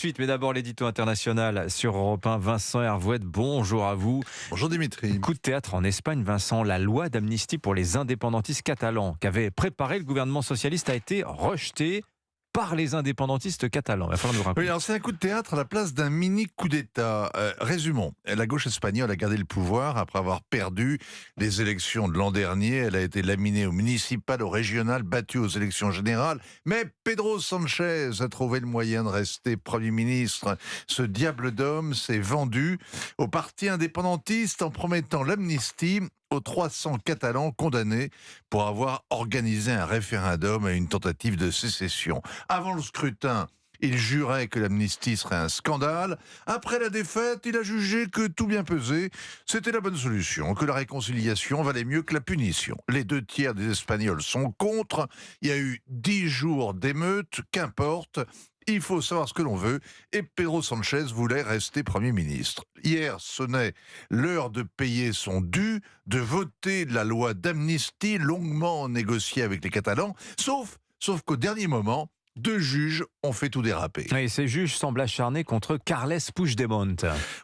suite, mais d'abord l'édito international sur Europe 1. Vincent Hervouet, bonjour à vous. Bonjour Dimitri. Coup de théâtre en Espagne, Vincent. La loi d'amnistie pour les indépendantistes catalans qu'avait préparé le gouvernement socialiste a été rejetée par les indépendantistes catalans. Il va falloir nous rappeler. Oui, alors c'est un coup de théâtre à la place d'un mini coup d'État. Résumons, la gauche espagnole a gardé le pouvoir après avoir perdu les élections de l'an dernier. Elle a été laminée aux municipales, aux régionales, battue aux élections générales. Mais Pedro Sánchez a trouvé le moyen de rester Premier ministre. Ce diable d'homme s'est vendu au parti indépendantiste en promettant l'amnistie aux 300 Catalans condamnés pour avoir organisé un référendum à une tentative de sécession. Avant le scrutin, il jurait que l'amnistie serait un scandale. Après la défaite, il a jugé que tout bien pesé, c'était la bonne solution, que la réconciliation valait mieux que la punition. Les 2/3 des Espagnols sont contre. Il y a eu 10 jours d'émeutes, qu'importe. Il faut savoir ce que l'on veut, et Pedro Sánchez voulait rester Premier ministre. Hier sonnait l'heure de payer son dû, de voter la loi d'amnistie longuement négociée avec les Catalans, sauf qu'au dernier moment, 2 juges ont fait tout déraper. Et ces juges semblent acharnés contre Carles Puigdemont.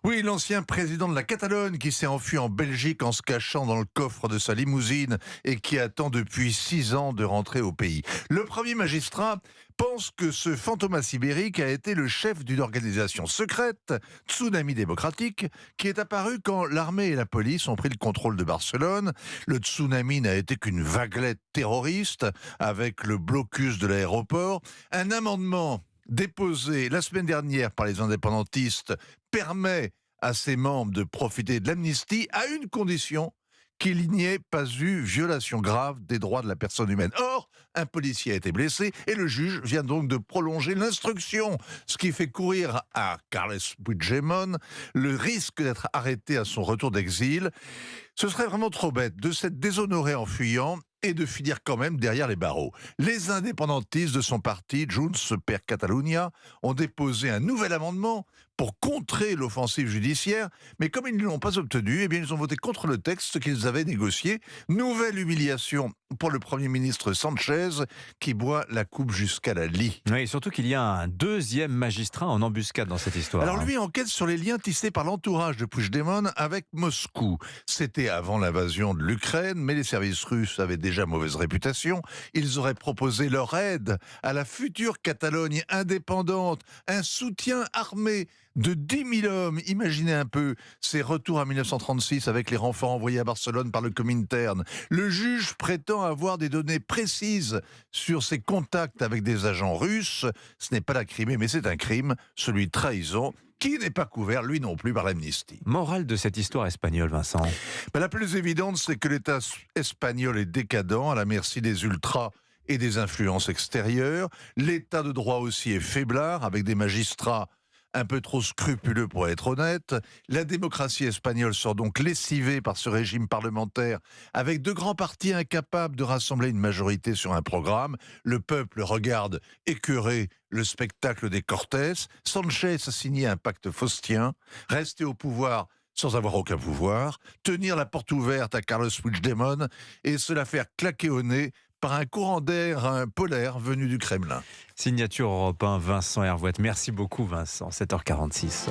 Oui, l'ancien président de la Catalogne qui s'est enfui en Belgique en se cachant dans le coffre de sa limousine et qui attend depuis 6 ans de rentrer au pays. Le premier magistrat pense que ce fantomas ibérique a été le chef d'une organisation secrète, Tsunami démocratique, qui est apparue quand l'armée et la police ont pris le contrôle de Barcelone. Le tsunami n'a été qu'une vaguelette terroriste avec le blocus de l'aéroport. Un amendement déposé la semaine dernière par les indépendantistes permet à ses membres de profiter de l'amnistie à une condition: qu'il n'y ait pas eu violation grave des droits de la personne humaine. Or, un policier a été blessé et le juge vient donc de prolonger l'instruction, ce qui fait courir à Carles Puigdemont le risque d'être arrêté à son retour d'exil. Ce serait vraiment trop bête de s'être déshonoré en fuyant et de finir quand même derrière les barreaux. Les indépendantistes de son parti, Junts per Catalunya, ont déposé un nouvel amendement pour contrer l'offensive judiciaire, mais comme ils ne l'ont pas obtenu, eh bien ils ont voté contre le texte qu'ils avaient négocié. Nouvelle humiliation pour le Premier ministre Sánchez, qui boit la coupe jusqu'à la lie. Oui, surtout qu'il y a un deuxième magistrat en embuscade dans cette histoire. Alors lui enquête sur les liens tissés par l'entourage de Puigdemont avec Moscou. C'était avant l'invasion de l'Ukraine, mais les services russes avaient déjà mauvaise réputation. Ils auraient proposé leur aide à la future Catalogne indépendante, un soutien armé de 10 000 hommes. Imaginez un peu ces retours à 1936 avec les renforts envoyés à Barcelone par le Comintern. Le juge prétend avoir des données précises sur ses contacts avec des agents russes. Ce n'est pas la Crimée, mais c'est un crime, celui de trahison, qui n'est pas couvert, lui non plus, par l'amnistie. Morale de cette histoire espagnole, Vincent. La plus évidente, c'est que l'État espagnol est décadent, à la merci des ultras et des influences extérieures. L'État de droit aussi est faiblard, avec des magistrats un peu trop scrupuleux pour être honnête. La démocratie espagnole sort donc lessivée par ce régime parlementaire, avec 2 grands partis incapables de rassembler une majorité sur un programme. Le peuple regarde écœuré le spectacle des Cortés. Sánchez a signé un pacte faustien, rester au pouvoir sans avoir aucun pouvoir, tenir la porte ouverte à Carles Puigdemont et se la faire claquer au nez par un courant d'air polaire venu du Kremlin. Signature Europe 1, Vincent Hervouet. Merci beaucoup, Vincent. 7h46.